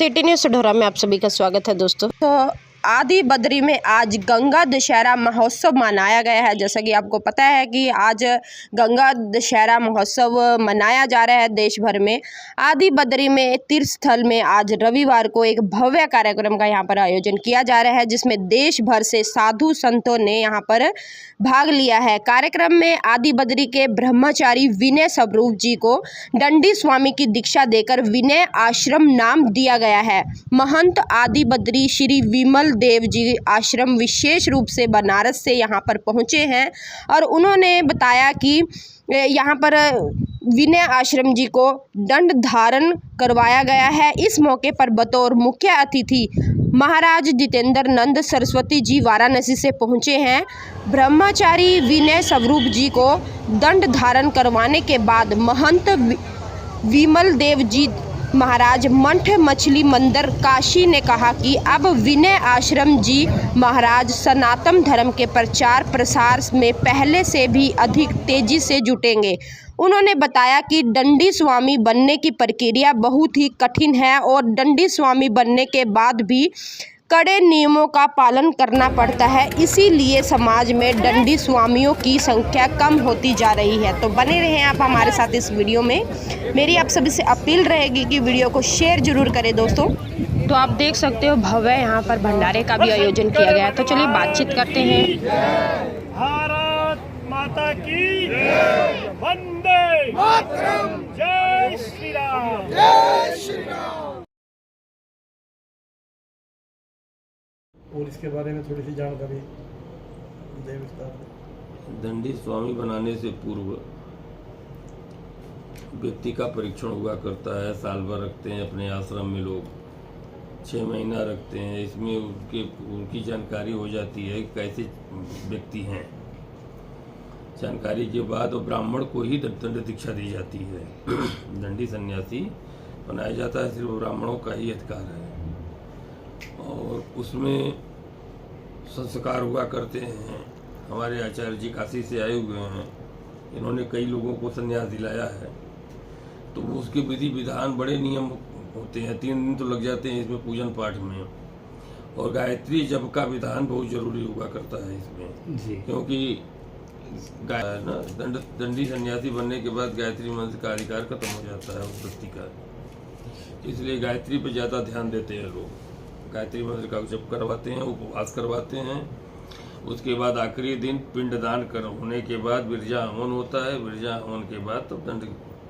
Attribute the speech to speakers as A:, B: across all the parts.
A: City news ढोरा में आप सभी का स्वागत है दोस्तों। तो आदि बद्री में आज गंगा दशहरा महोत्सव मनाया गया है। जैसा कि आपको पता है कि आज गंगा दशहरा महोत्सव मनाया जा रहा है देश भर में। आदि बद्री में तीर्थ स्थल में आज रविवार को एक भव्य कार्यक्रम का यहाँ पर आयोजन किया जा रहा है, जिसमें देश भर से साधु संतों ने यहाँ पर भाग लिया है। कार्यक्रम में आदि बद्री के ब्रह्मचारी विनय स्वरूप जी को दंडी स्वामी की दीक्षा देकर विनय आश्रम नाम दिया गया है। महंत आदि बद्री श्री विमल देव जी आश्रम विशेष रूप से बनारस से यहाँ पर पहुँचे हैं और उन्होंने बताया कि यहाँ पर विनय आश्रम जी को दंड धारण करवाया गया है। इस मौके पर बतौर मुख्य अतिथि महाराज जितेंद्र नंद सरस्वती जी वाराणसी से पहुँचे हैं। ब्रह्मचारी विनय स्वरूप जी को दंड धारण करवाने के बाद महंत विमल देव जी महाराज मठ मछली मंदिर काशी ने कहा कि अब विनय आश्रम जी महाराज सनातन धर्म के प्रचार प्रसार में पहले से भी अधिक तेजी से जुटेंगे। उन्होंने बताया कि दंडी स्वामी बनने की प्रक्रिया बहुत ही कठिन है और दंडी स्वामी बनने के बाद भी कड़े नियमों का पालन करना पड़ता है, इसीलिए समाज में दंडी स्वामियों की संख्या कम होती जा रही है। तो बने रहें आप हमारे साथ इस वीडियो में। मेरी आप सभी से अपील रहेगी कि वीडियो को शेयर जरूर करें दोस्तों। तो आप देख सकते हो भव्य यहाँ पर भंडारे का भी आयोजन किया गया है। तो चलिए बातचीत करते हैं।
B: भारत माता की वंदे मातरम, जय श्री राम, जय श्री राम। और इसके बारे में थोड़ी सी जानकारी दें विस्तार।
C: दंडी स्वामी बनाने से पूर्व व्यक्ति का परीक्षण हुआ करता है। साल भर रखते हैं अपने आश्रम में लोग, 6 महीना रखते हैं। इसमें उनकी जानकारी हो जाती है कैसे व्यक्ति हैं। जानकारी के बाद वो ब्राह्मण को ही दंड दीक्षा दी जाती है। दंडी सन्यासी बनाया जाता है, सिर्फ ब्राह्मणों का ही अधिकार है और उसमें संस्कार हुआ करते हैं। हमारे आचार्य जी काशी से आए हुए हैं, इन्होंने कई लोगों को संन्यास दिलाया है। तो उसके विधि विधान बड़े नियम होते हैं, 3 दिन तो लग जाते हैं इसमें पूजन पाठ में। और गायत्री जप का विधान बहुत जरूरी हुआ करता है इसमें जी। क्योंकि दंडी सन्यासी बनने के बाद गायत्री मंत्र का अधिकार खत्म हो जाता है उस व्यक्ति का, इसलिए गायत्री पर ज़्यादा ध्यान देते हैं लोग। गायत्री मंत्र का जप करवाते हैं, उपवास करवाते हैं। उसके बाद आखिरी दिन पिंडदान होने के बाद विरजा हवन होता है। विरजा हवन के बाद तब दंड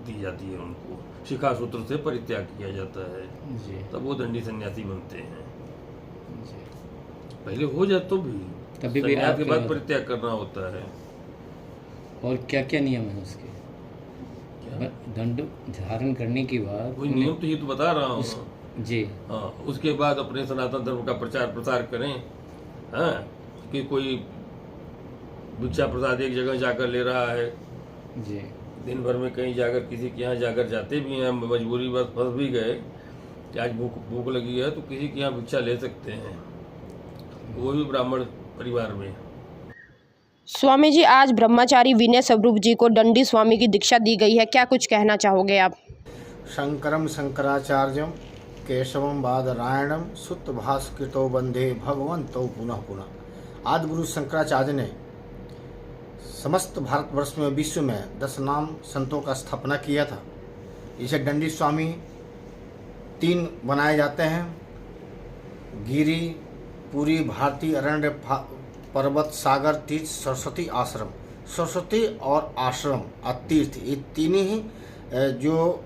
C: दी जाती है, उनको शिखा सूत्र से परित्याग किया जाता है जी। तब वो दंडी सन्यासी बनते हैं जी। पहले हो जाए तो भी तभी भी के बाद परित्याग करना होता है।
D: और क्या क्या नियम है उसके? दंड धारण करने के बाद
C: कोई नियम तो ये तो बता रहा हूँ
D: जी।
C: हाँ, उसके बाद अपने सनातन धर्म का प्रचार प्रसार करें। हाँ, कि कोई भिक्षा प्रसाद एक जगह जाकर ले रहा है
D: जी,
C: दिन भर में कहीं जाकर किसी के यहाँ जाकर जाते भी हैं, मजबूरी बस फंस भी गए कि आज भूख लगी है तो किसी के यहाँ भिक्षा ले सकते हैं, वो भी ब्राह्मण परिवार में।
A: स्वामी जी, आज ब्रह्मचारी विनय स्वरूप जी को दंडी स्वामी की दीक्षा दी गई है, क्या कुछ कहना चाहोगे आप?
E: शंकरम शंकराचार्यम केशवम बादरायणम सुत भास्कृतो वंदे भगवंतो पुनः पुनः। आदि गुरु शंकराचार्य ने समस्त भारतवर्ष में विश्व में 10 नाम संतों का स्थापना किया था। इसे दंडी स्वामी 3 बनाए जाते हैं। गिरी, पुरी, भारती, अरण्य, पर्वत, सागर, तीर्थ, सरस्वती आश्रम। सरस्वती और आश्रम और तीर्थ, ये 3 ही जो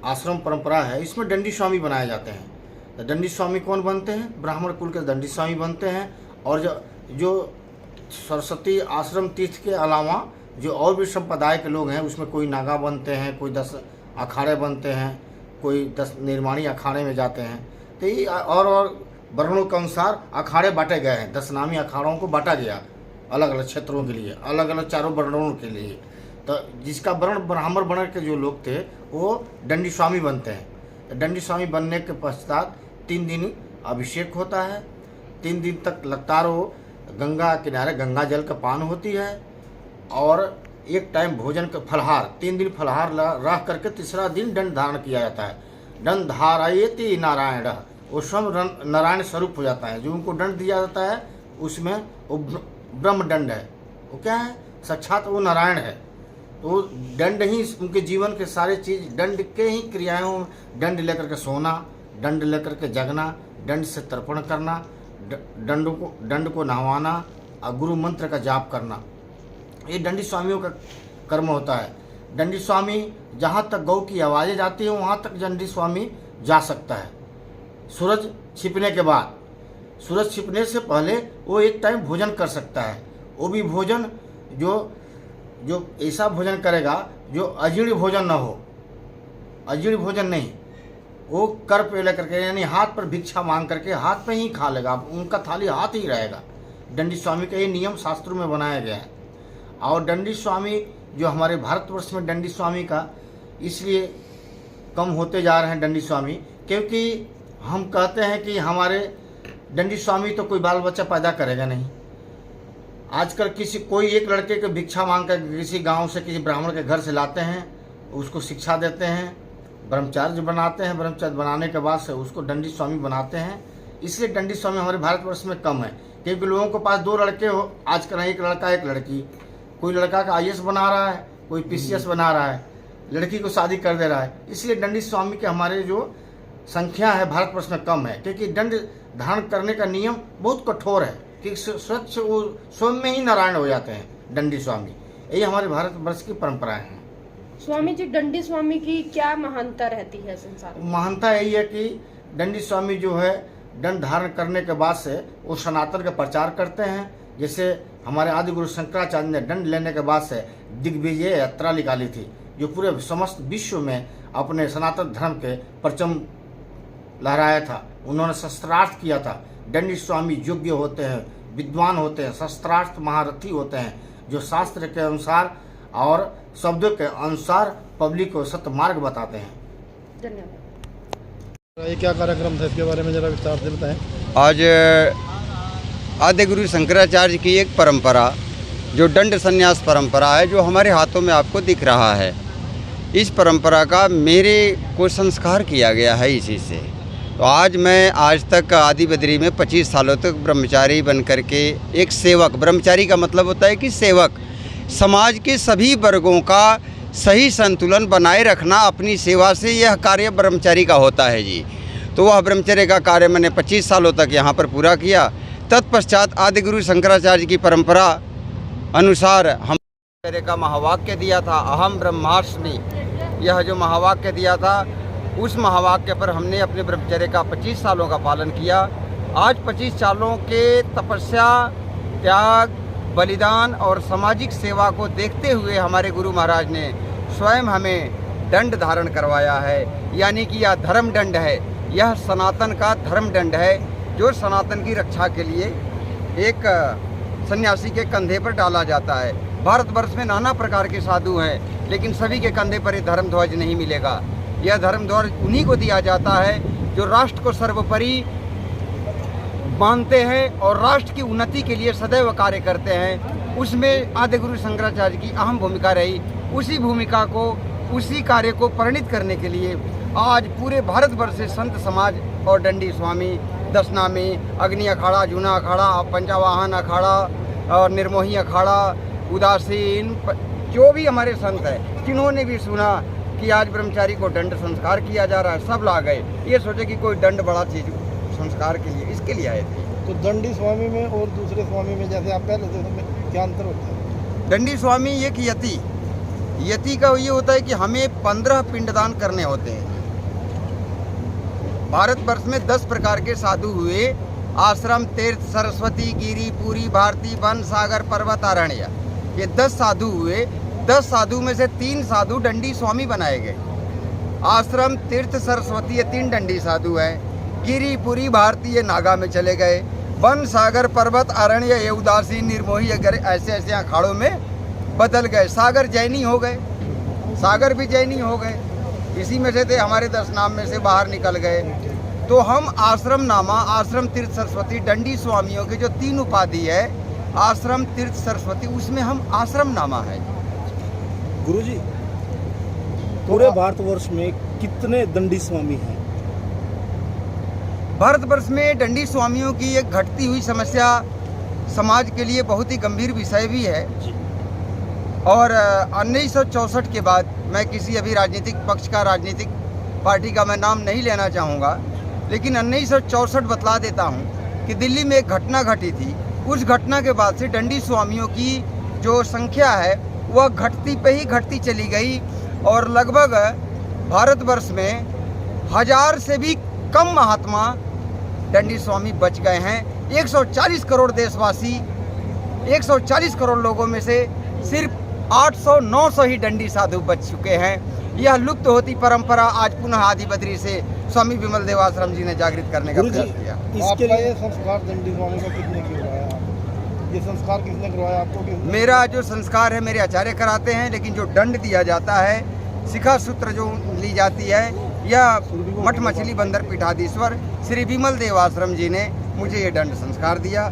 E: आश्रम परंपरा है, इसमें दंडी स्वामी बनाए जाते हैं। दंडी स्वामी कौन बनते हैं? ब्राह्मण कुल के दंडी स्वामी बनते हैं। और जो सरस्वती आश्रम तीर्थ के अलावा जो और भी संप्रदाय के लोग हैं, उसमें कोई नागा बनते हैं, कोई 10 अखाड़े बनते हैं, कोई 10 निर्माणी अखाड़े में जाते हैं। तो ये और वर्णों के अनुसार अखाड़े बांटे गए हैं। 10 नामी अखाड़ों को बांटा गया अलग अलग क्षेत्रों के लिए, अलग अलग चारों वर्णों के लिए। तो जिसका वर्ण ब्राह्मण वर्ण के जो लोग थे वो दंडी स्वामी बनते हैं। दंडी स्वामी बनने के पश्चात 3 दिन अभिषेक होता है। 3 दिन तक लगातार वो गंगा किनारे गंगा जल का पान होती है और एक टाइम भोजन का फलाहार, 3 दिन फलाहार रह करके तीसरा दिन दंड धारण किया जाता है। दंड धारयति नारायण, वो स्वयं नारायण स्वरूप हो जाता है। जो उनको दंड दिया जाता है उसमें वो ब्रह्म दंड है, वो क्या है, साक्षात वो नारायण है। तो दंड ही उनके जीवन के सारे चीज, दंड के ही क्रियाओं, दंड लेकर के सोना, दंड लेकर के जगना, दंड से तर्पण करना, दंड को नहवाना और गुरु मंत्र का जाप करना, ये दंडी स्वामियों का कर्म होता है। दंडी स्वामी जहाँ तक गौ की आवाज़ें जाती हैं वहाँ तक दंडी स्वामी जा सकता है। सूरज छिपने के बाद, सूरज छिपने से पहले वो एक टाइम भोजन कर सकता है। वो भी भोजन जो ऐसा भोजन करेगा जो अजीर्ण भोजन न हो, अजीर्ण भोजन नहीं, वो कर पे लेकर के, यानी हाथ पर भिक्षा मांग करके हाथ पे ही खा लेगा, उनका थाली हाथ ही रहेगा। दंडी स्वामी का ये नियम शास्त्रों में बनाया गया है। और दंडी स्वामी जो हमारे भारतवर्ष में दंडी स्वामी का इसलिए कम होते जा रहे हैं दंडी स्वामी, क्योंकि हम कहते हैं कि हमारे दंडी स्वामी तो कोई बाल बच्चा पैदा करेगा नहीं। आजकल कोई एक लड़के को भिक्षा मांग कर किसी गांव से, किसी ब्राह्मण के घर से लाते हैं, उसको शिक्षा देते हैं, ब्रह्मचार्य बनाते हैं, ब्रह्मचार्य बनाने के बाद से उसको दंडी स्वामी बनाते हैं। इसलिए दंडी स्वामी हमारे भारतवर्ष में कम है, क्योंकि लोगों के पास दो लड़के हो आजकल, एक लड़का एक लड़की, कोई लड़का का IAS बना रहा है, कोई PCS बना रहा है, लड़की को शादी कर दे रहा है। इसलिए दंडी स्वामी के हमारे जो संख्या है भारतवर्ष में कम है, क्योंकि दंड धारण करने का नियम बहुत कठोर है कि स्वच्छ वो स्वयं में ही नारायण हो जाते हैं दंडी स्वामी। यही हमारे भारतवर्ष की परंपराएं हैं।
A: स्वामी जी, दंडी स्वामी की क्या महानता रहती है संसार में?
E: महानता यही है कि दंडी स्वामी जो है दंड धारण करने के बाद से वो सनातन का प्रचार करते हैं। जैसे हमारे आदि गुरु शंकराचार्य ने दंड लेने के बाद से दिग्विजय यात्रा निकाली थी, जो पूरे समस्त विश्व में अपने सनातन धर्म के परचम लहराया था। उन्होंने शस्त्रार्थ किया था। दंडी स्वामी योग्य होते हैं, विद्वान होते हैं, शस्त्रार्थ महारथी होते हैं, जो शास्त्र के अनुसार और शब्दों के अनुसार पब्लिक को सत्य मार्ग बताते हैं।
A: धन्यवाद।
B: ये क्या कार्यक्रम था, इसके बारे में जरा विस्तार से बताएं।
F: आज आदि गुरु शंकराचार्य की एक परंपरा, जो दंड संन्यास परंपरा है, जो हमारे हाथों में आपको दिख रहा है, इस परंपरा का मेरे को संस्कार किया गया है इसी से। तो आज तक आदि बद्री में 25 सालों तक ब्रह्मचारी बन करके एक सेवक, ब्रह्मचारी का मतलब होता है कि सेवक, समाज के सभी वर्गों का सही संतुलन बनाए रखना अपनी सेवा से, यह कार्य ब्रह्मचारी का होता है जी। तो वह ब्रह्मचर्य का कार्य मैंने 25 सालों तक यहाँ पर पूरा किया। तत्पश्चात आदि गुरु शंकराचार्य की परंपरा अनुसार हम ब्रह्मचर्य का महावाक्य दिया था, अहम ब्रह्मास्मि। यह जो महावाक्य दिया था, उस महावाक्य पर हमने अपने ब्रह्मचर्य का 25 सालों का पालन किया। आज 25 सालों के तपस्या, त्याग, बलिदान और सामाजिक सेवा को देखते हुए हमारे गुरु महाराज ने स्वयं हमें दंड धारण करवाया है, यानी कि यह धर्म दंड है। यह सनातन का धर्म दंड है, जो सनातन की रक्षा के लिए एक सन्यासी के कंधे पर डाला जाता है। भारतवर्ष में नाना प्रकार के साधु हैं, लेकिन सभी के कंधे पर ये धर्म ध्वज नहीं मिलेगा। यह धर्म ध्वज उन्हीं को दिया जाता है जो राष्ट्र को सर्वोपरि मानते हैं और राष्ट्र की उन्नति के लिए सदैव कार्य करते हैं। उसमें आदि गुरु शंकराचार्य की अहम भूमिका रही। उसी भूमिका को, उसी कार्य को परिणित करने के लिए आज पूरे भारतवर्ष से संत समाज और दंडी स्वामी, दशनामी, अग्नि अखाड़ा, जूना अखाड़ा, पंचावाहन अखाड़ा और निर्मोही अखाड़ा, उदासीन, जो भी हमारे संत हैं, जिन्होंने भी सुना कि आज ब्रह्मचारी को दंड संस्कार किया जा रहा है, सब ला गए। ये सोचे कि कोई दंड बड़ा चीज संस्कार के लिए, इसके लिए आए थे।
B: तो दंडी स्वामी में और दूसरे स्वामी में, जैसे आप पहले थे, उसमें क्या अंतर होता है?
F: दंडी स्वामी एक यति का ये होता है कि हमें 15 पिंडदान करने होते हैं। भारतवर्ष में 10 प्रकार के साधु हुए, आश्रम, तीर्थ, सरस्वती, गिरी, पूरी, भारती, वन, सागर, पर्वत, अरण्य, ये 10 साधु हुए। 10 साधु में से 3 साधु दंडी स्वामी बनाए गए। आश्रम, तीर्थ, सरस्वती, ये 3 दंडी साधु हैं। गिरी, पुरी, भारती, ये नागा में चले गए। वन, सागर, पर्वत, अरण्य, ये उदासीन, निर्मोही, अगर ऐसे ऐसे अखाड़ों में बदल गए। सागर जैनी हो गए, सागर भी जैनी हो गए। इसी में से थे, हमारे 10 नाम में से बाहर निकल गए। तो हम आश्रम नामा, आश्रम, तीर्थ, सरस्वती, दंडी स्वामियों की जो 3 उपाधि है, आश्रम, तीर्थ, सरस्वती, उसमें हम आश्रम नामा है।
B: गुरुजी, पूरे भारतवर्ष में कितने दंडी स्वामी हैं?
F: भारतवर्ष में दंडी स्वामियों की एक घटती हुई समस्या समाज के लिए बहुत ही गंभीर विषय भी है। और 1964 के बाद, मैं किसी अभी राजनीतिक पक्ष का, राजनीतिक पार्टी का मैं नाम नहीं लेना चाहूँगा, लेकिन 1964 बतला देता हूँ कि दिल्ली में एक घटना घटी थी। उस घटना के बाद से दंडी स्वामियों की जो संख्या है वह घटती पे ही घटती चली गई और लगभग भारतवर्ष में 1000 से भी कम महात्मा दंडी स्वामी बच गए हैं। 140 करोड़ देशवासी, 140 करोड़ लोगों में से सिर्फ 800-900 ही दंडी साधु बच चुके हैं। यह लुप्त होती परंपरा आज पुनः आदि बद्री से स्वामी विमल देव आश्रम जी ने जागृत करने का प्रयास किया।
B: इसके लिए संस्कार दंडी स्वामी को किसने करवाया? ये संस्कार किसने करवाया आपको?
F: मेरा जो संस्कार है मेरे आचार्य कराते हैं, लेकिन जो दंड दिया जाता है, शिखा सूत्र जो ली जाती है, यह मठ मछली बंदर पीठाधीश्वर श्री विमल देव आश्रम जी ने मुझे ये दंड संस्कार दिया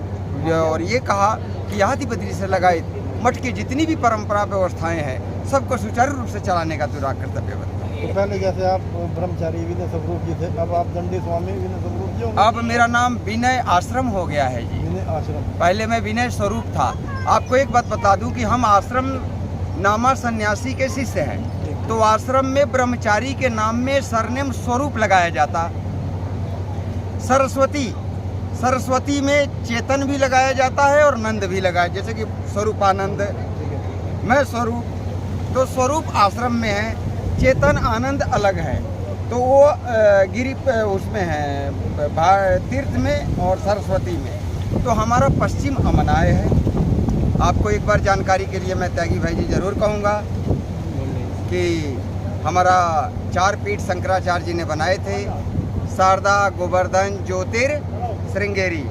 F: और ये कहा कि आदि बद्री से लगाए मठ की जितनी भी परंपरा व्यवस्थाएं हैं सबको सुचारू रूप से चलाने का पूरा कर्तव्य बनता है।
B: तो पहले जैसे आप ब्रह्मचारी विनय स्वरूप जी थे, अब आप दंडी स्वामी विनय स्वरूप जी हो?
F: अब मेरा नाम विनय आश्रम हो गया है जी।
B: विनय आश्रम,
F: पहले मैं विनय स्वरूप था। आपको एक बात बता दूं कि हम आश्रम नामा सन्यासी के शिष्य हैं, तो आश्रम में ब्रह्मचारी के नाम में सरनेम स्वरूप लगाया जाता। सरस्वती में चेतन भी लगाया जाता है और नंद भी लगाया, जैसे कि स्वरूपानंद, मैं स्वरूप, तो स्वरूप आश्रम में है, चेतन आनंद अलग है, तो वो गिरी उसमें है, तीर्थ में और सरस्वती में। तो हमारा पश्चिम अमनाय है। आपको एक बार जानकारी के लिए मैं त्यागी भाई जी जरूर कहूँगा कि हमारा 4 पीठ शंकराचार्य जी ने बनाए थे, शारदा, गोवर्धन, ज्योतिर, श्रृंगेरी।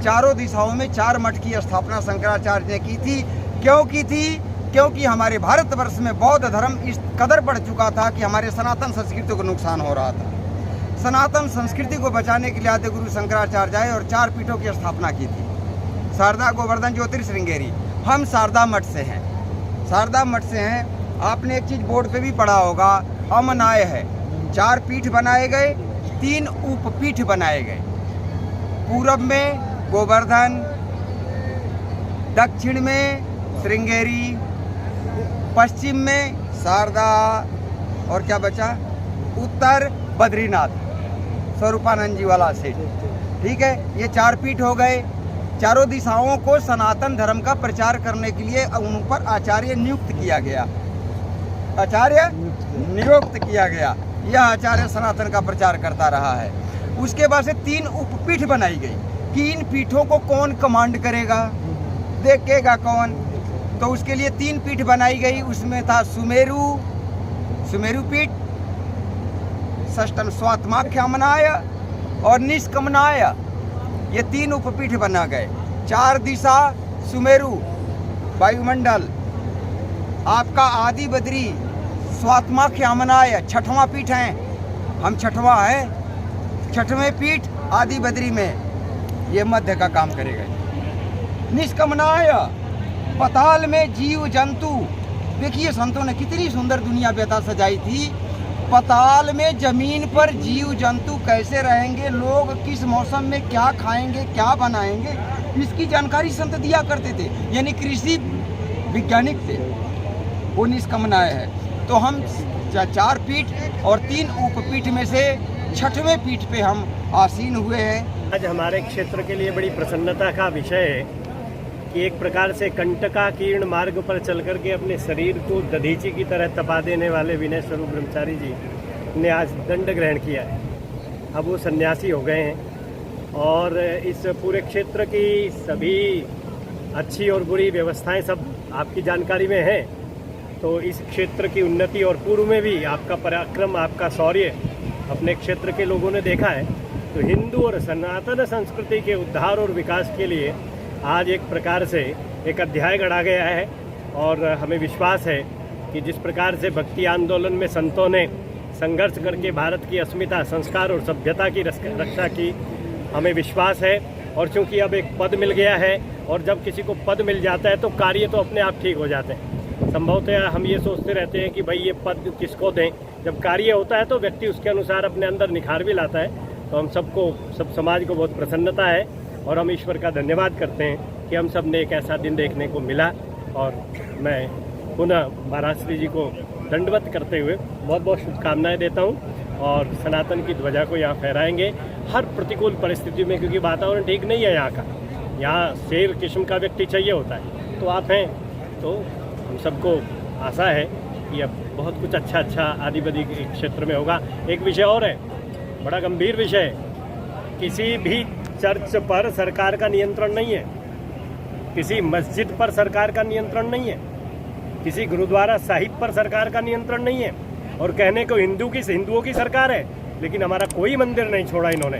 F: चारों दिशाओं में 4 मठ की स्थापना शंकराचार्य ने की थी। क्यों की थी? क्योंकि हमारे भारतवर्ष में बौद्ध धर्म इस कदर बढ़ चुका था कि हमारे सनातन संस्कृति को नुकसान हो रहा था। सनातन संस्कृति को बचाने के लिए आदि गुरु शंकराचार्य आए और 4 पीठों की स्थापना की थी, शारदा, गोवर्धन, ज्योतिर, श्रृंगेरी। हम शारदा मठ से हैं, शारदा मठ से हैं। आपने एक चीज़ बोर्ड पे भी पढ़ा होगा, अमनाय है। 4 पीठ बनाए गए, 3 उपपीठ बनाए गए। पूरब में गोवर्धन, दक्षिण में श्रृंगेरी, पश्चिम में शारदा और क्या बचा, उत्तर बद्रीनाथ, स्वरूपानंद जी वाला सेठ। ठीक है, ये 4 पीठ हो गए। चारों दिशाओं को सनातन धर्म का प्रचार करने के लिए उन पर आचार्य नियुक्त किया गया, आचार्य नियुक्त किया गया। यह आचार्य सनातन का प्रचार करता रहा है। उसके बाद से 3 उपपीठ बनाई गई कि इन पीठों को कौन कमांड करेगा, देखेगा कौन। तो उसके लिए 3 पीठ बनाई गई। उसमें था सुमेरु पीठ, षष्ठम स्वात्माख्यामनाय और निष्कमनाय, ये 3 उपपीठ बना गए। 4 दिशा सुमेरु वायुमंडल, आपका आदि बद्री स्वात्माख्यामनाय 6वां पीठ है, हम 6वां है। 6वें पीठ आदि बद्री में ये मध्य का काम करेगा। निष्कमनाय पताल में जीव जंतु, देखिए संतों ने कितनी सुंदर दुनिया व्यथा सजाई थी। पताल में जमीन पर जीव जंतु कैसे रहेंगे, लोग किस मौसम में क्या खाएंगे, क्या बनाएंगे, इसकी जानकारी संत दिया करते थे, यानी कृषि वैज्ञानिक थे। वो निष्कमनाय है। तो हम 4 पीठ और 3 उपपीठ में से 6वें पीठ पे हम आसीन हुए हैं।
G: आज हमारे क्षेत्र के लिए बड़ी प्रसन्नता का विषय है कि एक प्रकार से कंटकाकीर्ण मार्ग पर चल कर के अपने शरीर को दधीची की तरह तपा देने वाले विनय स्वरूप ब्रह्मचारी जी ने आज दंड ग्रहण किया है। अब वो सन्यासी हो गए हैं और इस पूरे क्षेत्र की सभी अच्छी और बुरी व्यवस्थाएं सब आपकी जानकारी में हैं। तो इस क्षेत्र की उन्नति और पूर्व में भी आपका पराक्रम, आपका शौर्य अपने क्षेत्र के लोगों ने देखा है। तो हिंदू और सनातन संस्कृति के उद्धार और विकास के लिए आज एक प्रकार से एक अध्याय गढ़ा गया है। और हमें विश्वास है कि जिस प्रकार से भक्ति आंदोलन में संतों ने संघर्ष करके भारत की अस्मिता, संस्कार और सभ्यता की रक्षा की, हमें विश्वास है। और चूंकि अब एक पद मिल गया है और जब किसी को पद मिल जाता है तो कार्य तो अपने आप ठीक हो जाते हैं। संभवतः हम ये सोचते रहते हैं कि भाई ये पद किसको दें। जब कार्य होता है तो व्यक्ति उसके अनुसार अपने अंदर निखार भी लाता है। तो हम सब समाज को बहुत प्रसन्नता है और हम ईश्वर का धन्यवाद करते हैं कि हम सब ने एक ऐसा दिन देखने को मिला। और मैं पुनः महाराज श्री जी को दंडवत करते हुए बहुत बहुत शुभकामनाएं देता हूं और सनातन की ध्वजा को यहाँ फहराएंगे हर प्रतिकूल परिस्थिति में, क्योंकि वातावरण ठीक नहीं है यहाँ का। यहाँ शेर किस्म का व्यक्ति चाहिए होता है, तो आप हैं, तो हम सबको आशा है कि अब बहुत कुछ अच्छा आदि बदी के क्षेत्र में होगा। एक विषय और है, बड़ा गंभीर विषय है। किसी भी चर्च पर सरकार का नियंत्रण नहीं है, किसी मस्जिद पर सरकार का नियंत्रण नहीं है, किसी गुरुद्वारा साहिब पर सरकार का नियंत्रण नहीं है। और कहने को हिंदुओं की सरकार है, लेकिन हमारा कोई मंदिर नहीं छोड़ा इन्होंने।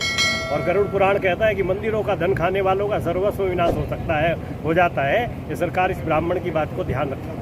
G: और गरुड़ पुराण कहता है कि मंदिरों का धन खाने वालों का सर्वस्व विनाश हो जाता है। ये सरकार इस ब्राह्मण की बात को ध्यान रखे।